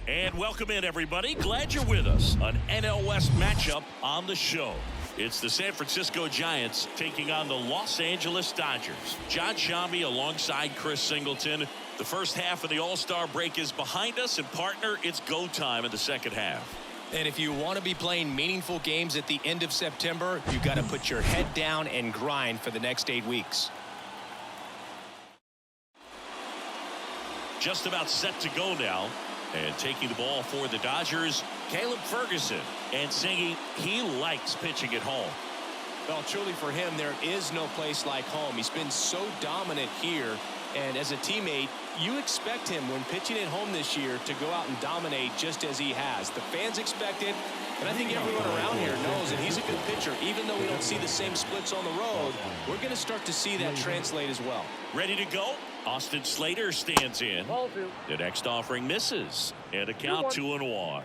And welcome in, everybody. Glad you're with us. An NL West matchup on the show. It's the San Francisco Giants taking on the Los Angeles Dodgers. John Shambi alongside Chris Singleton. The first half of the All-Star break is behind us, and partner, it's go time in the second half. And if you want to be playing meaningful games at the end of September, you got to put your head down and grind for the next 8 weeks. Just about set to go now. And taking the ball for the Dodgers, Caleb Ferguson. And singing, he likes pitching at home. Well, truly for him, there is no place like home. He's been so dominant here. And as a teammate, you expect him when pitching at home this year to go out and dominate just as he has. The fans expect it. And I think everyone around here knows that he's a good pitcher. Even though we don't see the same splits on the road, we're going to start to see that translate as well. Ready to go? Austin Slater stands in. The next offering misses. And a count 2-1.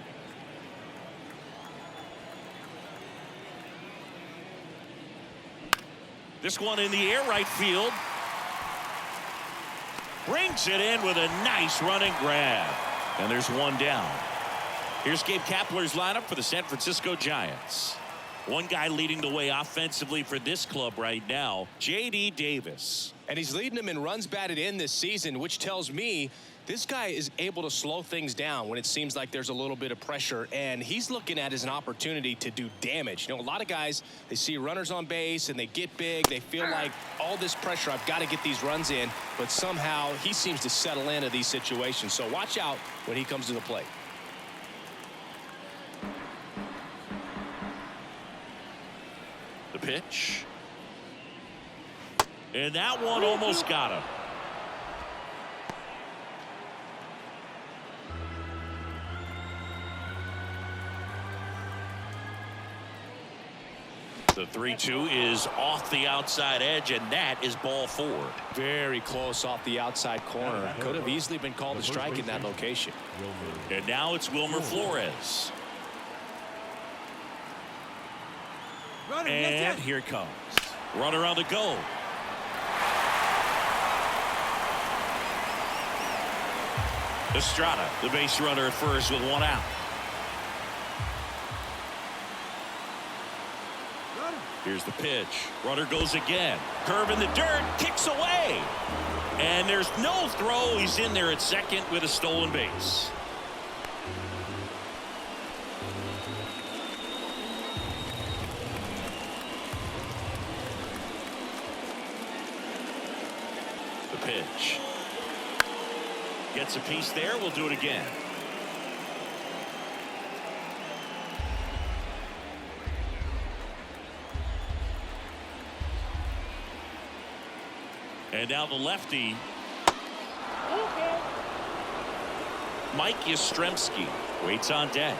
This one in the air right field. Brings it in with a nice running grab. And there's one down. Here's Gabe Kapler's lineup for the San Francisco Giants. One guy leading the way offensively for this club right now, J.D. Davis. And he's leading them in runs batted in this season, which tells me this guy is able to slow things down when it seems like there's a little bit of pressure. And he's looking at it as an opportunity to do damage. You know, a lot of guys, they see runners on base and they get big. They feel like all this pressure, I've got to get these runs in. But somehow he seems to settle into these situations. So watch out when he comes to the plate. The pitch. And that one almost got him. The 3-2 is off the outside edge, and that is ball 4. Very close off the outside corner. Could have easily been called a strike in that location. And now it's Wilmer Flores. And here it comes. Runner on the go. Estrada, the base runner at first with one out. Here's the pitch. Runner goes again. Curve in the dirt. Kicks away. And there's no throw. He's in there at second with a stolen base. The pitch. Gets a piece there. We'll do it again. And now the lefty, Mike Yastrzemski, waits on deck.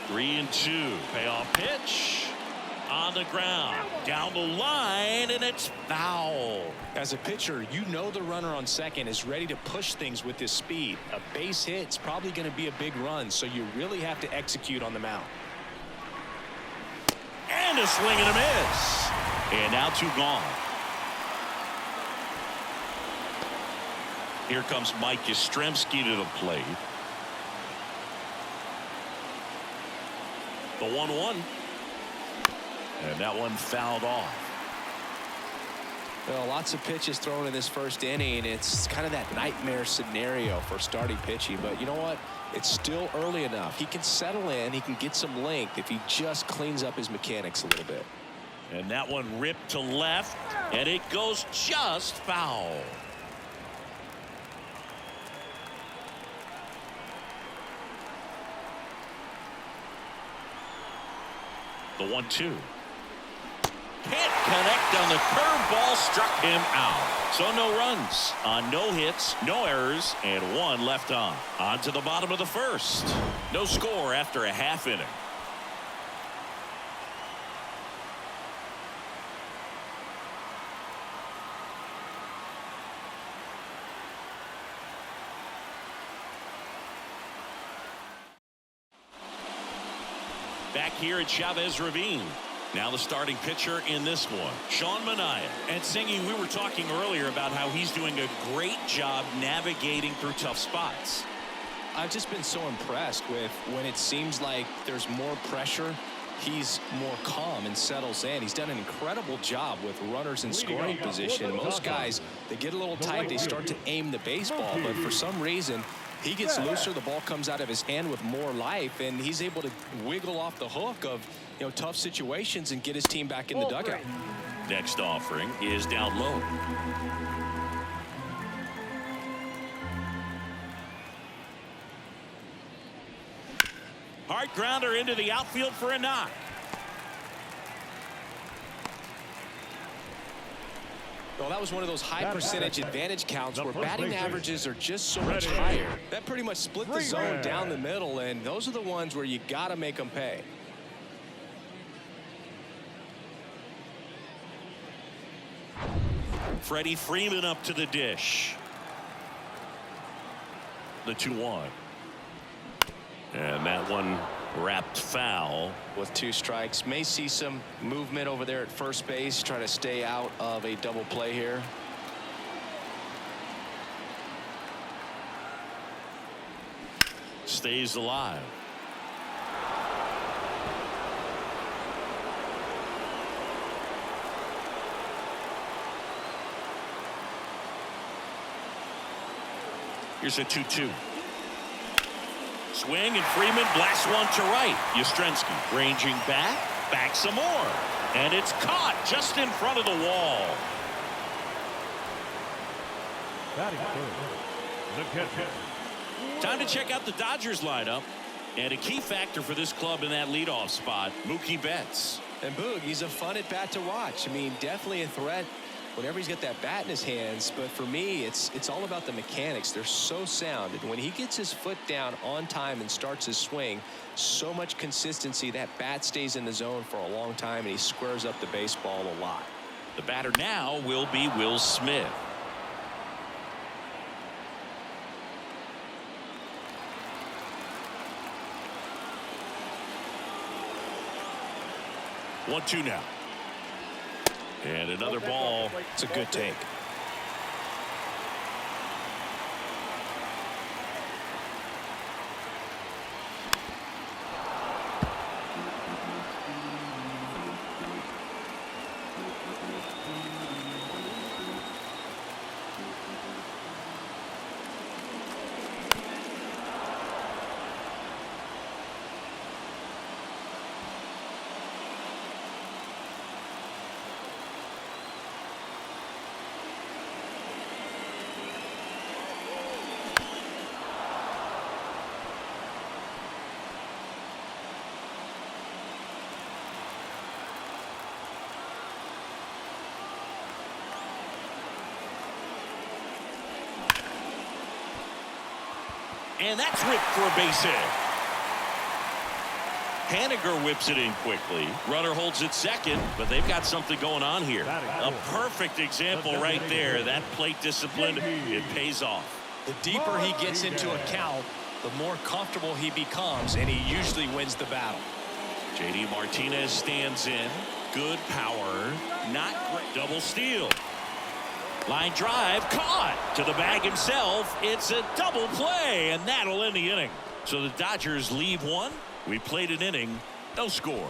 Three and 2. Payoff pitch. On the ground. Down the line, and it's foul. As a pitcher, you know the runner on second is ready to push things with his speed. A base hit's probably going to be a big run, so you really have to execute on the mound. And a swing and a miss. And now 2 gone. Here comes Mike Yastrzemski to the plate. The 1-1. And that one fouled off. Well, lots of pitches thrown in this first inning. It's kind of that nightmare scenario for starting pitching. But you know what? It's still early enough. He can settle in. He can get some length if he just cleans up his mechanics a little bit. And that one ripped to left. And it goes just foul. The 1-2. Can't connect on the curveball, struck him out. So no runs on no hits, no errors, and 1 left on. On to the bottom of the first. No score after a half inning. Back here at Chavez Ravine. Now the starting pitcher in this one, Sean Manaea. And Singy, we were talking earlier about how he's doing a great job navigating through tough spots. I've just been so impressed with when it seems like there's more pressure, he's more calm and settles in. He's done an incredible job with runners in scoring position. Most guys, they get a little tight, they start to aim the baseball, but for some reason, he gets looser, the ball comes out of his hand with more life, and he's able to wiggle off the hook of tough situations and get his team back in the dugout. Next offering is down low. Hard grounder into the outfield for a knock. Well, that was one of those high percentage advantage counts where batting averages are just so much higher. That pretty much split the zone down the middle, and those are the ones where you got to make them pay. Freddie Freeman up to the dish. The 2-1. And that one wrapped foul. With 2 strikes, may see some movement over there at first base, trying to stay out of a double play here. Stays alive. Here's a 2-2. Swing, and Freeman blasts one to right. Yastrzemski ranging back some more. And it's caught just in front of the wall. Batting third, the catcher. Time to check out the Dodgers lineup. And a key factor for this club in that leadoff spot, Mookie Betts. And Boog, he's a fun at bat to watch. I mean, definitely a threat whenever he's got that bat in his hands, but for me, it's all about the mechanics. They're so sound, and when he gets his foot down on time and starts his swing, so much consistency, that bat stays in the zone for a long time, and he squares up the baseball a lot. The batter now will be Will Smith. One, 2 now. And another ball. It's a good take. And that's ripped for a base hit. Haniger whips it in quickly. Runner holds it second, but they've got something going on here. A perfect example right there. That plate discipline, it pays off. The deeper he gets into a count, the more comfortable he becomes, and he usually wins the battle. JD Martinez stands in. Good power. Not great. Double steal. Line drive, caught to the bag himself. It's a double play, and that'll end the inning. So the Dodgers leave one. We played an inning, no score.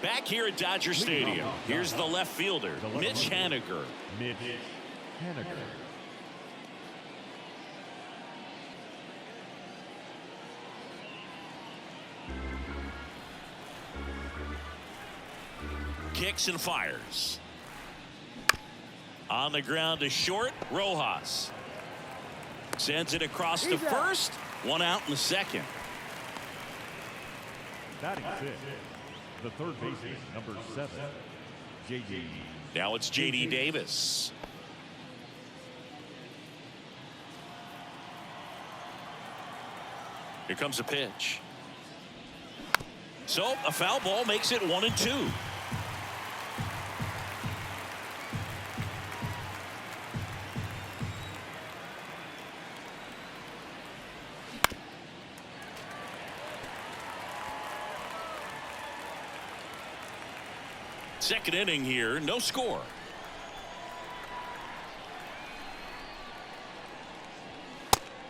Back here at Dodger Stadium, here's the left fielder, Mitch Haniger. Mitch Haniger. Kicks and fires. On the ground to short, Rojas. Sends it across to first. One out in the second. Batting fifth, the third baseman, number 7, J.D. Now it's J.D. Davis. Here comes a pitch. So a foul ball makes it 1-2. Second inning here, no score.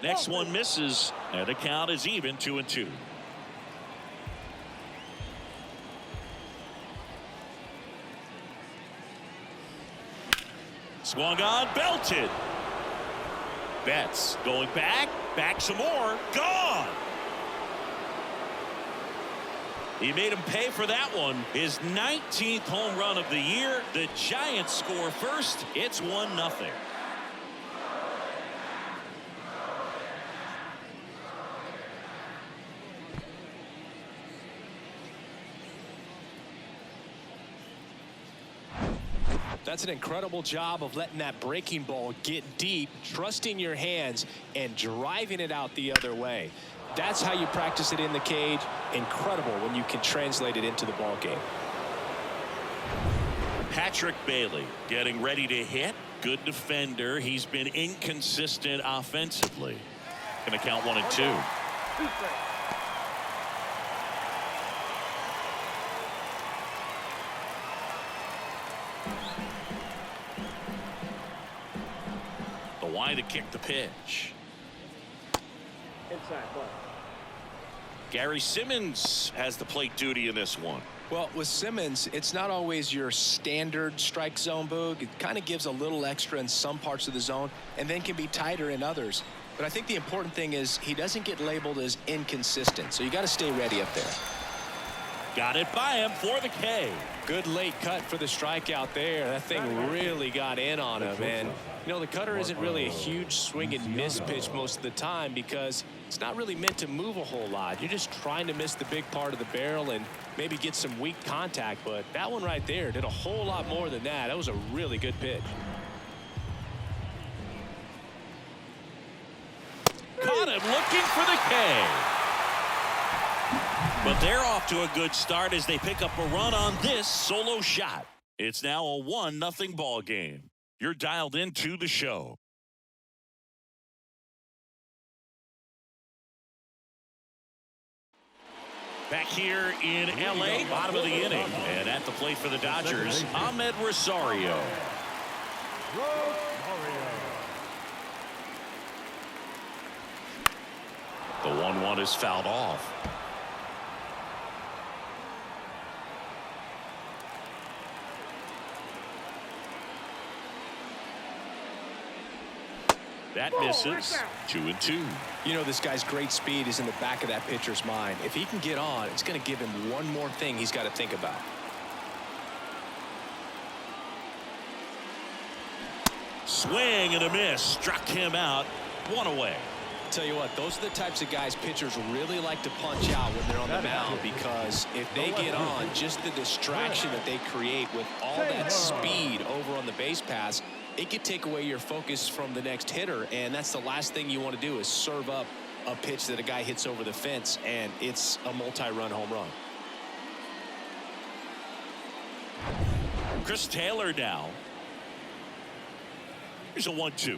Next one misses, and the count is even 2-2. Swung on, belted. Betts going back some more, gone. He made him pay for that one. His 19th home run of the year. The Giants score first. It's 1-0. That's an incredible job of letting that breaking ball get deep, trusting your hands, and driving it out the other way. That's how you practice it in the cage. Incredible when you can translate it into the ball game. Patrick Bailey getting ready to hit. Good defender. He's been inconsistent offensively. Going to count 1-2. The wide to kick the pitch. Inside ball. Gary Simmons has the plate duty in this one. Well, with Simmons, it's not always your standard strike zone, Boog. It kind of gives a little extra in some parts of the zone and then can be tighter in others. But I think the important thing is he doesn't get labeled as inconsistent. So you got to stay ready up there. Got it by him for the K. Good late cut for the strikeout there. That thing really got in on him. And, you know, the cutter isn't really a huge swing and miss pitch most of the time because it's not really meant to move a whole lot. You're just trying to miss the big part of the barrel and maybe get some weak contact. But that one right there did a whole lot more than that. That was a really good pitch. Caught him looking for the K. But they're off to a good start as they pick up a run on this solo shot. It's now a 1-0 ball game. You're dialed into the show. Back here in LA, bottom of the inning. And at the plate for the Dodgers, Ahmed Rosario. The 1-1 is fouled off. That misses. 2-2. You know, this guy's great speed is in the back of that pitcher's mind. If he can get on, it's going to give him one more thing he's got to think about. Swing and a miss. Struck him out. One away. Tell you what, those are the types of guys pitchers really like to punch out when they're on the mound, because if they get on, just the distraction that they create with all that speed over on the base pass, it could take away your focus from the next hitter, and that's the last thing you want to do is serve up a pitch that a guy hits over the fence, and it's a multi-run home run. Chris Taylor now. Here's a 1-2.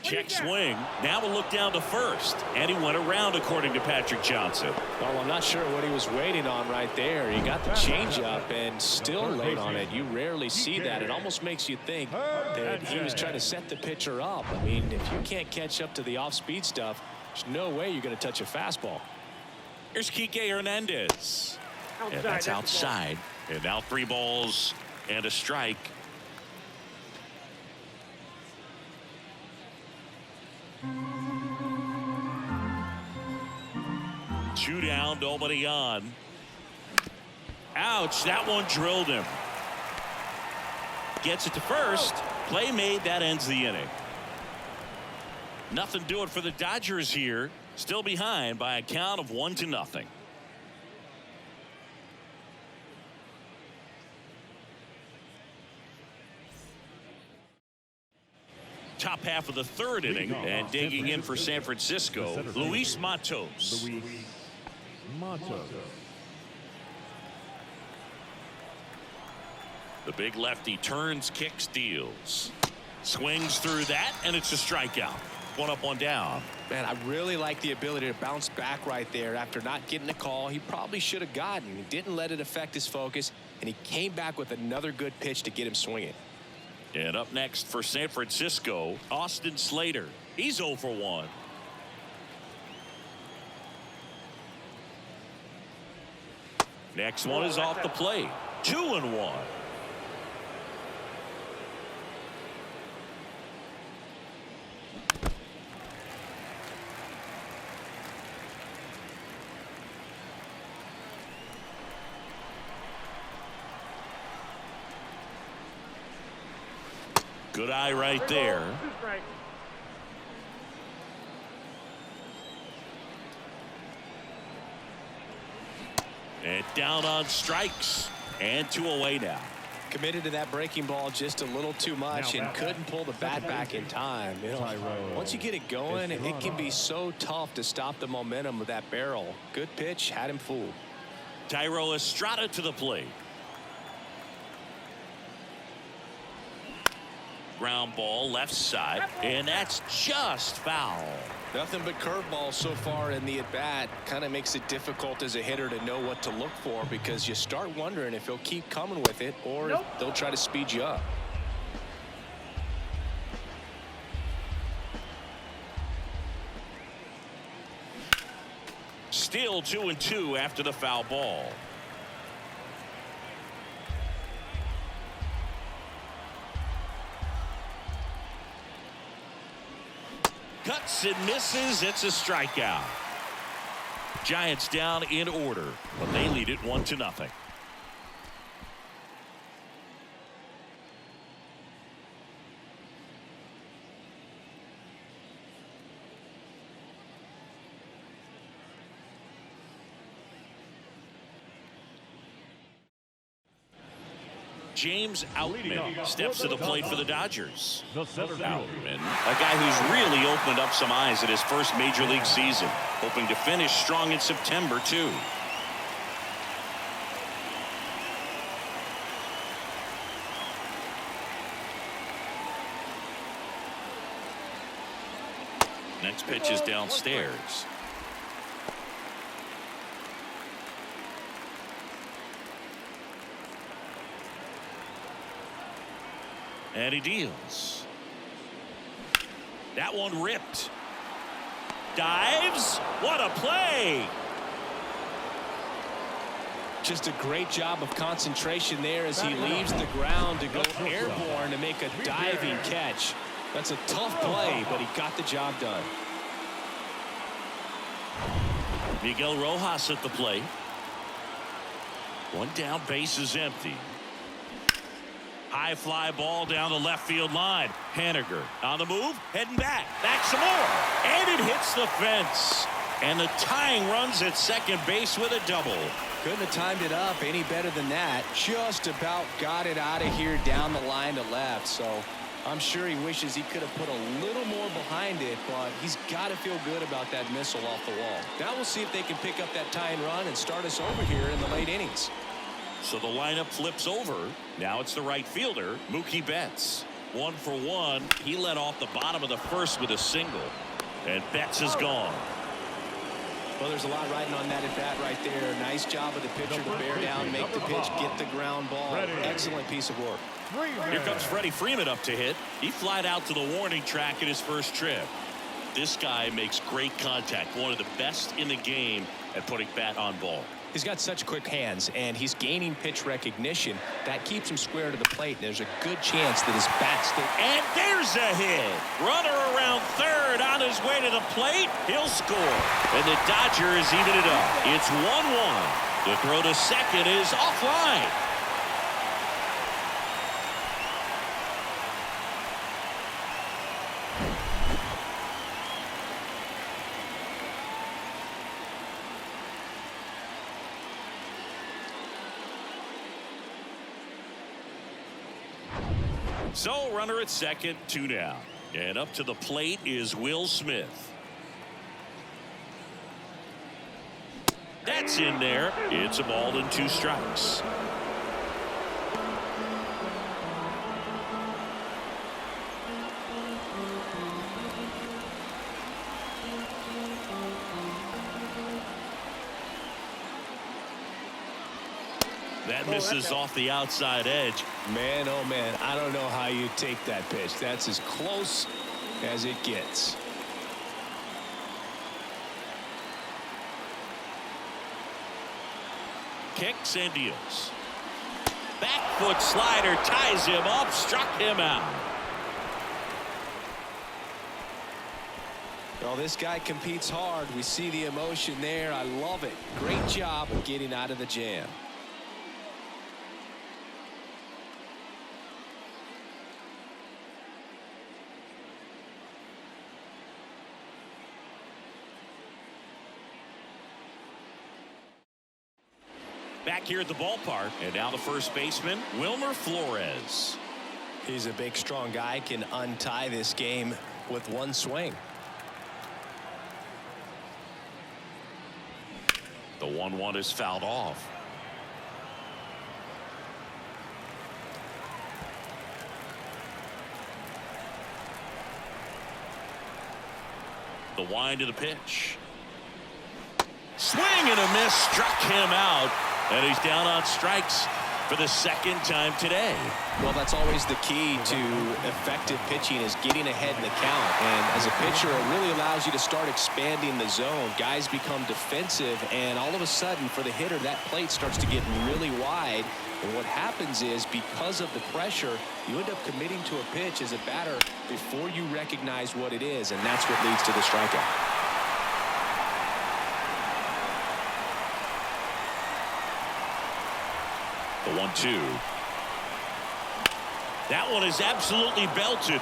Check swing. Now a look down to first. And he went around, according to Patrick Johnson. Well, I'm not sure what he was waiting on right there. He got the changeup and still late on it. You rarely see that. It almost makes you think that he was trying to set the pitcher up. I mean, if you can't catch up to the off-speed stuff, there's no way you're going to touch a fastball. Here's Kike Hernandez. And that's outside. And now 3 balls and a strike. 2 down, nobody on. Ouch, that one drilled him. Gets it to first. Play made, that ends the inning. Nothing doing for the Dodgers here. Still behind by a count of 1-0. Top half of the 3rd inning, and digging in for San Francisco, Luis Matos. The big lefty turns, kicks, deals. Swings through that, and it's a strikeout. one up, one down. Man, I really like the ability to bounce back right there after not getting a call he probably should have gotten. He didn't let it affect his focus, and he came back with another good pitch to get him swinging. And up next for San Francisco, Austin Slater. He's 0 for 1. Next one is off the plate. 2-1. Good eye right there. And down on strikes. And 2 away now. Committed to that breaking ball just a little too much and couldn't pull the bat back in time. You know, once you get it going, it can be so tough to stop the momentum of that barrel. Good pitch, had him fooled. Thairo Estrada to the plate. Ground ball left side, and that's just foul. Nothing but curveballs so far in the at-bat. Kind of makes it difficult as a hitter to know what to look for because you start wondering if he'll keep coming with it or if they'll try to speed you up. Still 2-2 after the foul ball. Cuts and misses. It's a strikeout. Giants down in order, but they lead it 1-0. James Outman steps to the plate for the Dodgers. Outman, a guy who's really opened up some eyes at his first major league season, hoping to finish strong in September too. Next pitch is downstairs. And he deals. That one ripped. Dives. What a play. Just a great job of concentration there as he leaves the ground to go airborne to make a diving catch. That's a tough play, but he got the job done. Miguel Rojas at the plate. One down, base is empty. High fly ball down the left field line. Haniger on the move, heading back some more, and it hits the fence. And the tying runs at second base with a double. Couldn't have timed it up any better than that. Just about got it out of here down the line to left. So I'm sure he wishes he could have put a little more behind it, but he's got to feel good about that missile off the wall. Now we'll see if they can pick up that tying run and start us over here in the late innings. So the lineup flips over. Now it's the right fielder, Mookie Betts. 1 for 1. He led off the bottom of the first with a single. And Betts is gone. Well, there's a lot riding on that at bat right there. Nice job of the pitcher to bear down, make the pitch, get the ground ball. Excellent piece of work. Here comes Freddie Freeman up to hit. He flied out to the warning track in his first trip. This guy makes great contact. One of the best in the game at putting bat on ball. He's got such quick hands, and he's gaining pitch recognition. That keeps him square to the plate, and there's a good chance that his bat's still... And there's a hit. Runner around third on his way to the plate. He'll score. And the Dodgers even it up. It's 1-1. The throw to second is offline. So runner at second, 2 down. And up to the plate is Will Smith. That's in there. It's a ball and 2 strikes. That misses off the outside edge. Man, oh man, I don't know how you take that pitch. That's as close as it gets. Kicks and deals. Back foot slider ties him up, struck him out. Well, this guy competes hard. We see the emotion there. I love it. Great job of getting out of the jam. Back here at the ballpark, and now the first baseman, Wilmer Flores. He's a big, strong guy, can untie this game with one swing. The 1-1 is fouled off. The wind of the pitch. Swing and a miss, struck him out. And he's down on strikes for the second time today. Well, that's always the key to effective pitching, is getting ahead in the count. And as a pitcher, it really allows you to start expanding the zone. Guys become defensive, and all of a sudden, for the hitter, that plate starts to get really wide. And what happens is, because of the pressure, you end up committing to a pitch as a batter before you recognize what it is, and that's what leads to the strikeout. The 1-2. That one is absolutely belted.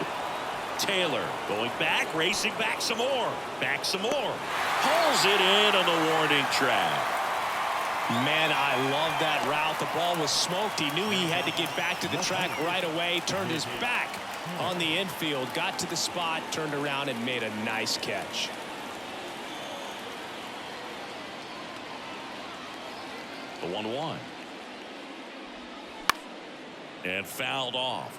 Taylor going back, racing back some more. Back some more. Pulls it in on the warning track. Man, I love that route. The ball was smoked. He knew he had to get back to the track right away. Turned his back on the infield. Got to the spot, turned around, and made a nice catch. The 1-1. And fouled off.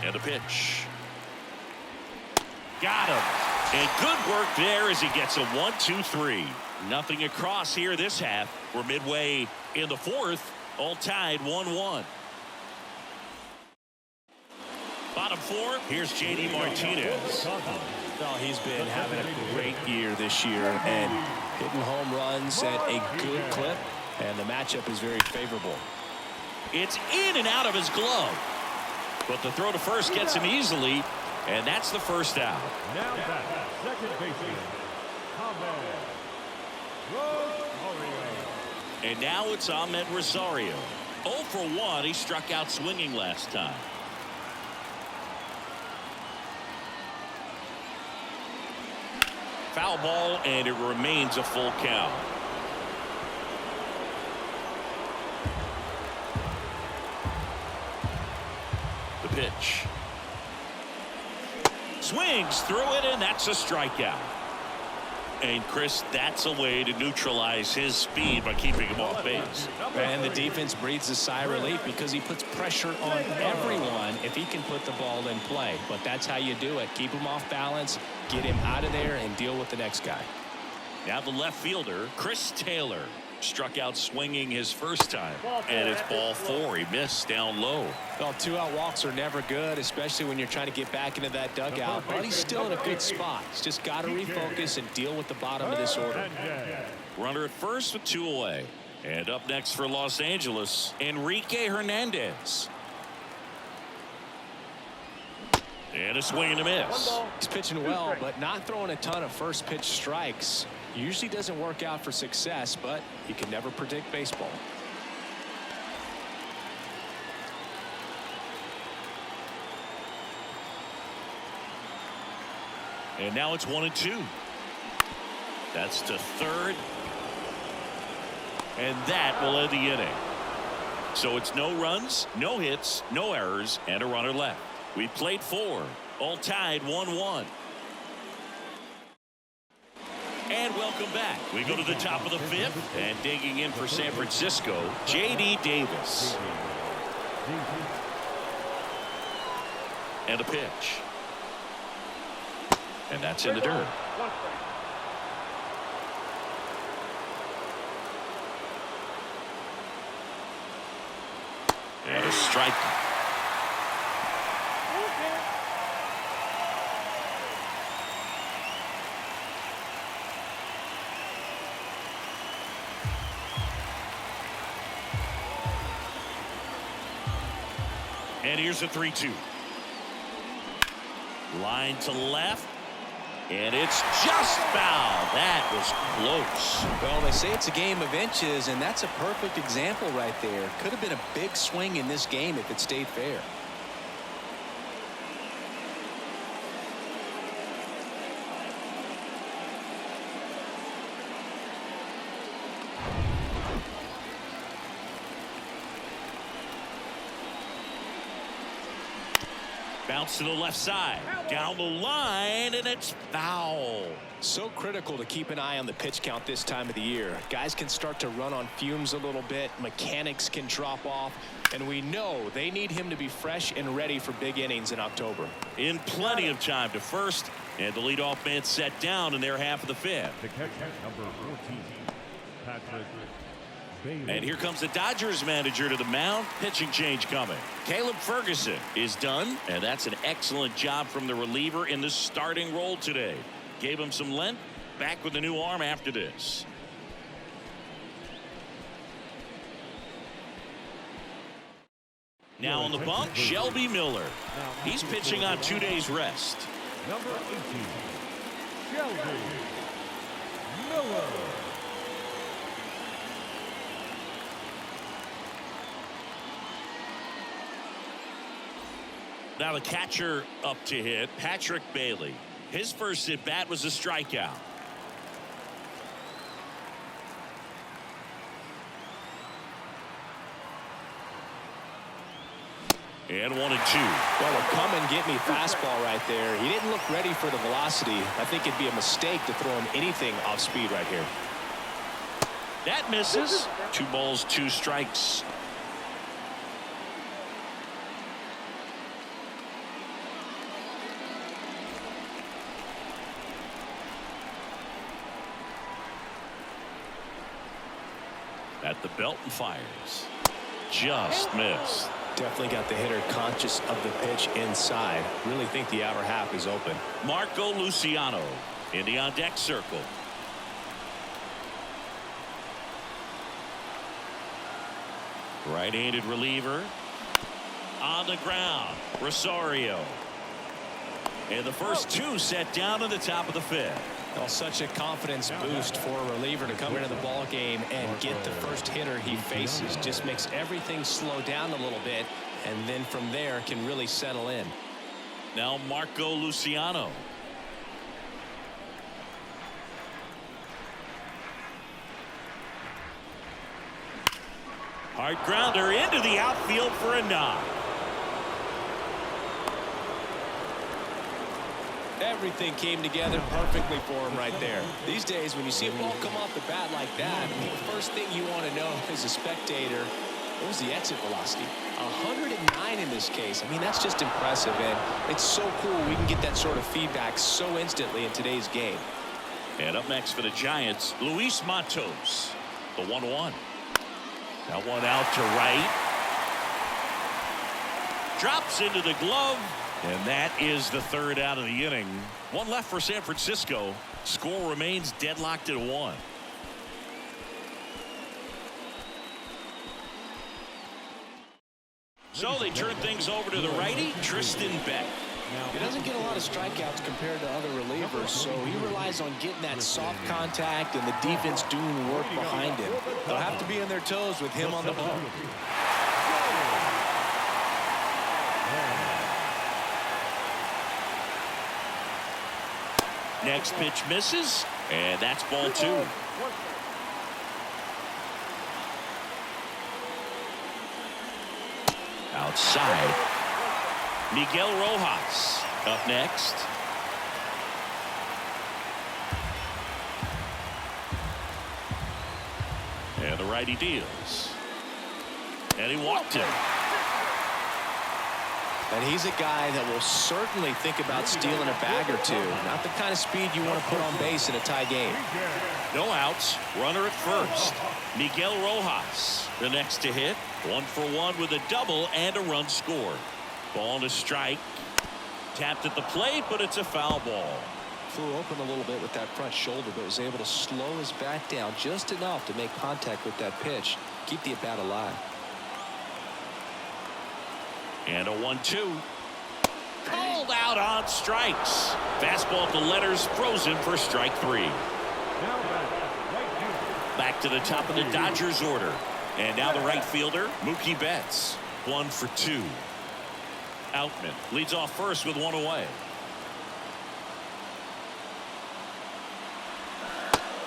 And a pitch. Got him. And good work there as he gets a 1-2-3. Nothing across here this half. We're midway in the fourth. All tied 1-1. Bottom four, here's J.D. Martinez. Well, he's been having a great year this year and hitting home runs at a good clip, and the matchup is very favorable. It's in and out of his glove, but the throw to first gets him easily, and that's the first out. Now back, second baseman, Rosario. And now it's Ahmed Rosario. 0 for 1. He struck out swinging last time. Foul ball, and it remains a full count. The pitch. Swings through it, and that's a strikeout. And Chris, that's a way to neutralize his speed by keeping him off base. And the defense breathes a sigh of relief because he puts pressure on everyone if he can put the ball in play. But that's how you do it. Keep him off balance, get him out of there, and deal with the next guy. Now the left fielder, Chris Taylor, struck out swinging his first time. And it's ball 4. He missed down low. Well, 2-out walks are never good, especially when you're trying to get back into that dugout. But he's still in a good spot. He's just got to refocus and deal with the bottom of this order. Runner at first with 2 away. And up next for Los Angeles, Enrique Hernandez. And a swing and a miss. He's pitching well, but not throwing a ton of first pitch strikes. Usually doesn't work out for success, but you can never predict baseball. And now it's 1-2. That's to third. And that will end the inning. So it's no runs, no hits, no errors, and a runner left. We played 4, all tied 1-1. And welcome back. We go to the top of the 5th, and digging in for San Francisco, J.D. Davis. And a pitch. And that's in the dirt. And a strike. And here's a 3-2. Line to left. And it's just foul. That was close. Well, they say it's a game of inches, and that's a perfect example right there. Could have been a big swing in this game if it stayed fair. Bounce to the left side. Down the line, and it's foul. So critical to keep an eye on the pitch count this time of the year. Guys can start to run on fumes a little bit. Mechanics can drop off. And we know they need him to be fresh and ready for big innings in October. In plenty of time to first. And the leadoff man set down in their half of the fifth. The catcher, number 14, Patrick Bailey. And here comes the Dodgers manager to the mound. Pitching change coming. Caleb Ferguson is done. And that's an excellent job from the reliever in the starting role today. Gave him some length. Back with a new arm after this. Now on the bump, Shelby Miller. He's pitching on 2 days rest. Number 18, Shelby Miller. Now the catcher up to hit, Patrick Bailey. His first at bat was a strikeout. And 1-2. Well, a come and get me fastball right there. He didn't look ready for the velocity. I think it'd be a mistake to throw him anything off speed right here. That misses. 2 balls, 2 strikes. At the belt and fires. Just missed. Definitely got the hitter conscious of the pitch inside. Really think the outer half is open. Marco Luciano in the on deck circle. Right-handed reliever on the ground. Rosario. And the first 2 set down in the top of the fifth. Well, such a confidence boost for a reliever to come into the ball game and get the first hitter he faces. Just makes everything slow down a little bit, and then from there can really settle in. Now Marco Luciano. Hard grounder into the outfield for a knock. Everything came together perfectly for him right there. These days, when you see a ball come off the bat like that, the first thing you want to know as a spectator, what was the exit velocity? 109 in this case. I mean, that's just impressive, and it's so cool we can get that sort of feedback so instantly in today's game. And up next for the Giants, Luis Matos, the 1-1. That one out to right. Drops into the glove. And that is the 3rd out of the inning. 1 left for San Francisco. Score remains deadlocked at 1. So they turn things over to the righty, Tristan Beck. He doesn't get a lot of strikeouts compared to other relievers, so he relies on getting that soft contact and the defense doing work behind him. They'll have to be on their toes with him on the bump. Next pitch misses, and that's ball 2. Outside, Miguel Rojas up next. And the righty deals. And he walked him. And he's a guy that will certainly think about stealing a bag or two. Not the kind of speed you want to put on base in a tie game. No outs. Runner at first. Miguel Rojas, the next to hit. 1 for 1 with a double and a run scored. Ball and a strike. Tapped at the plate, but it's a foul ball. Flew open a little bit with that front shoulder, but was able to slow his bat down just enough to make contact with that pitch. Keep the at-bat alive. And a 1-2. Called out on strikes. Fastball at the letters, frozen for strike 3. Back to the top of the Dodgers order. And now the right fielder, Mookie Betts. 1 for 2. Outman leads off first with 1 away.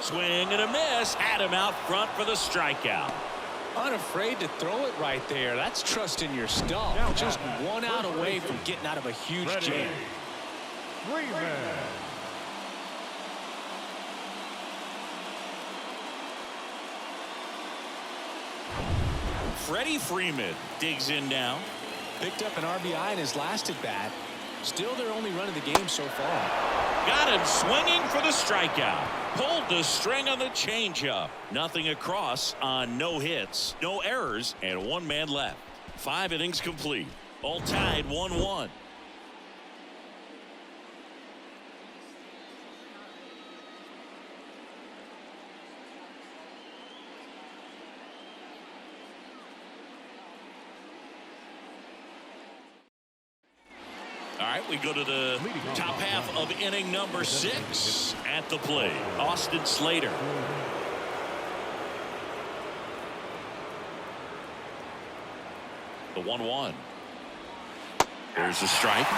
Swing and a miss. Had him out front for the strikeout. Unafraid to throw it right there. That's trusting your stuff. Just 1 out away from getting out of a huge jam. Freddie Freeman digs in now. Picked up an RBI in his last at bat. Still their only run of the game so far. Got him swinging for the strikeout. Pulled the string on the changeup. Nothing across on no hits, no errors, and 1 man left. 5 innings complete. All tied 1-1. All right, we go to the top half of inning number 6. At the plate, Austin Slater. The 1-1. There's a strike.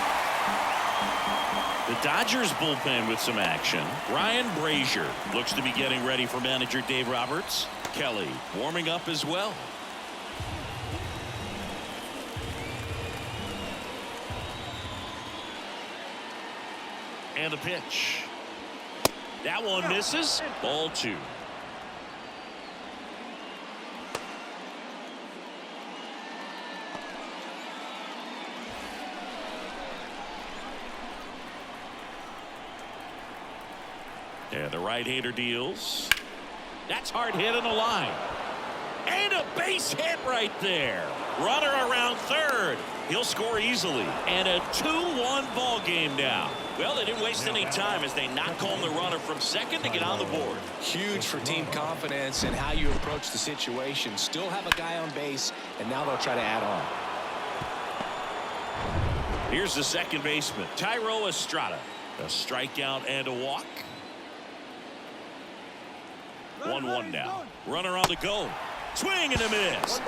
The Dodgers bullpen with some action. Ryan Brazier looks to be getting ready for manager Dave Roberts. Kelly warming up as well. And a pitch. That one misses. Ball 2. And the right-hander deals. That's hard hit in the line. And a base hit right there. Runner around third. He'll score easily. And a 2-1 ball game now. Well, they didn't waste any time as they knock home the runner from second to get on the board. Huge for team confidence and how you approach the situation. Still have a guy on base, and now they'll try to add on. Here's the second baseman, Tyro Estrada. A strikeout and a walk. 1-1 now. Runner on the go. Swing and a miss.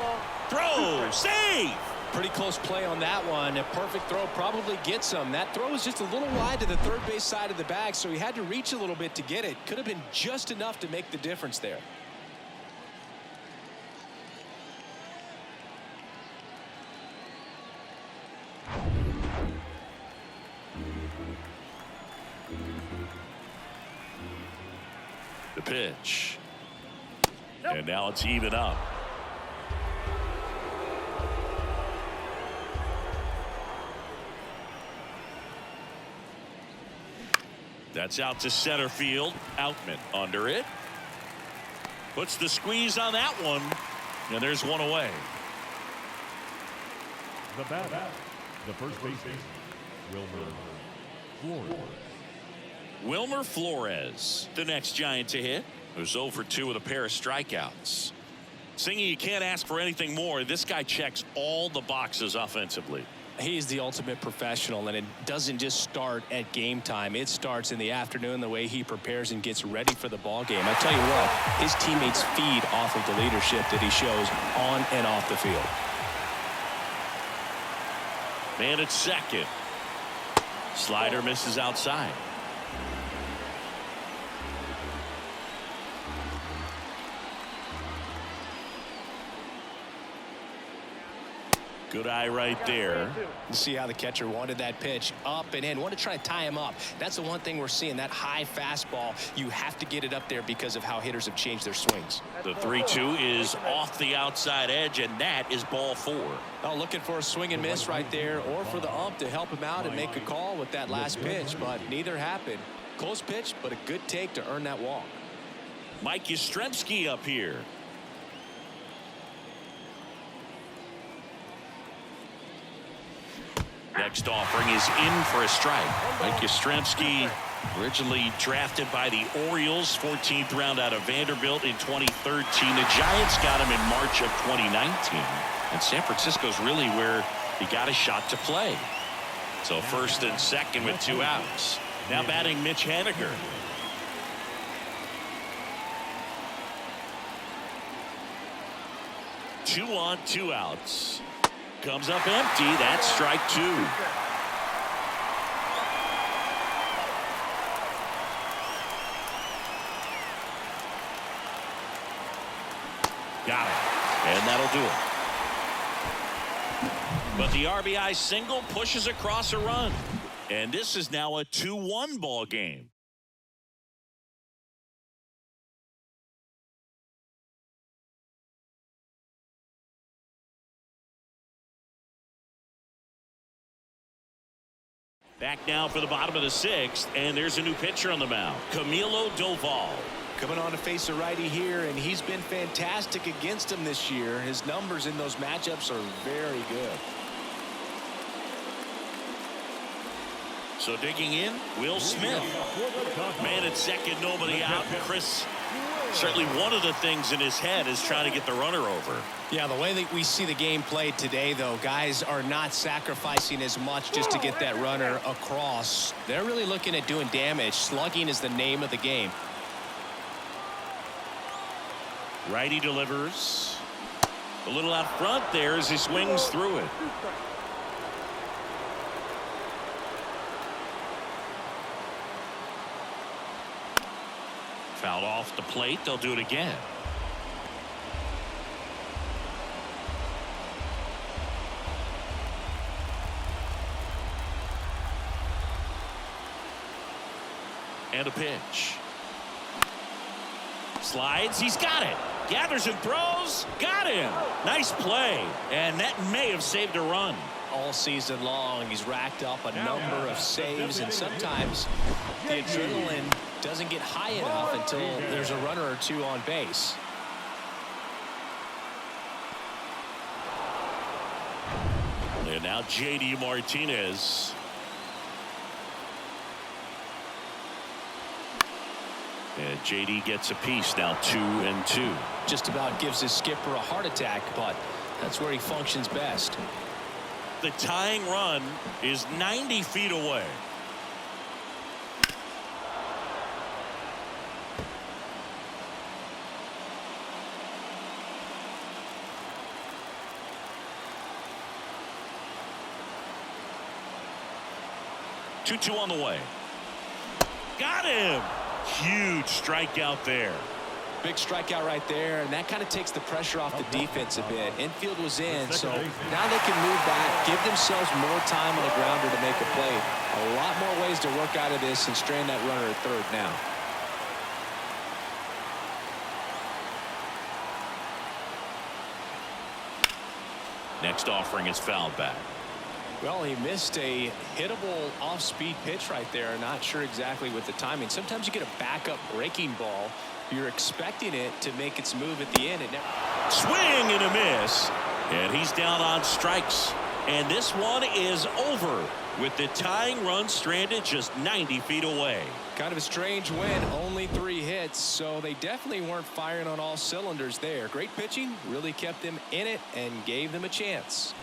Throw. Save. Pretty close play on that one. A perfect throw probably gets him. That throw was just a little wide to the third base side of the bag, so he had to reach a little bit to get it. Could have been just enough to make the difference there. The pitch. And now it's even up. That's out to center field. Outman under it. Puts the squeeze on that one. And there's one away. The batter, the first baseman, Wilmer Flores. Wilmer Flores, the next Giant to hit, who's 0 for 2 with a pair of strikeouts. Singing, you can't ask for anything more. This guy checks all the boxes offensively. He's the ultimate professional, and it doesn't just start at game time. It starts in the afternoon, the way he prepares and gets ready for the ball game. I tell you what, his teammates feed off of the leadership that he shows on and off the field. Man at second. Slider misses outside. Good eye right there. You see how the catcher wanted that pitch up and in. Want to try to tie him up. That's the one thing we're seeing, that high fastball. You have to get it up there because of how hitters have changed their swings. The 3-2 is off the outside edge, and that is ball 4. Oh, looking for a swing and miss right there, or for the ump to help him out and make a call with that last pitch, but neither happened. Close pitch, but a good take to earn that walk. Mike Yastrzemski up here. Next offering is in for a strike. Mike Yastrzemski, originally drafted by the Orioles, 14th round out of Vanderbilt in 2013. The Giants got him in March of 2019. And San Francisco's really where he got a shot to play. So first and second with 2 outs. Now batting Mitch Haniger. Two on, 2 outs. Comes up empty. That's strike 2. Got it. And that'll do it. But the RBI single pushes across a run. And this is now a 2-1 ball game. Back now for the bottom of the 6th, and there's a new pitcher on the mound, Camilo Doval. Coming on to face a righty here, and he's been fantastic against him this year. His numbers in those matchups are very good. So digging in, Will Smith. Man at second, nobody out. Chris, certainly one of the things in his head is trying to get the runner over. Yeah, the way that we see the game played today, though, guys are not sacrificing as much just to get that runner across. They're really looking at doing damage. Slugging is the name of the game. Righty delivers. A little out front there as he swings through it. Fouled off the plate. They'll do it again. And a pitch. Slides. He's got it. Gathers and throws. Got him. Nice play. And that may have saved a run. All season long, he's racked up a number of saves, and sometimes the adrenaline doesn't get high enough until there's a runner or two on base. And now J.D. Martinez. And J.D. gets a piece now, 2-2. Just about gives his skipper a heart attack, but that's where he functions best. The tying run is 90 feet away. Two on the way. Got him. Huge strikeout there. Big strikeout right there, and that kind of takes the pressure off the defense a bit. Infield was in, so now they can move back, give themselves more time on the grounder to make a play. A lot more ways to work out of this and strand that runner at third now. Next offering is fouled back. Well, he missed a hittable off-speed pitch right there. Not sure exactly with the timing. Sometimes you get a backup breaking ball. You're expecting it to make its move at the end. Swing and a miss. And he's down on strikes. And this one is over with the tying run stranded just 90 feet away. Kind of a strange win. Only 3 hits, so they definitely weren't firing on all cylinders there. Great pitching. Really kept them in it and gave them a chance.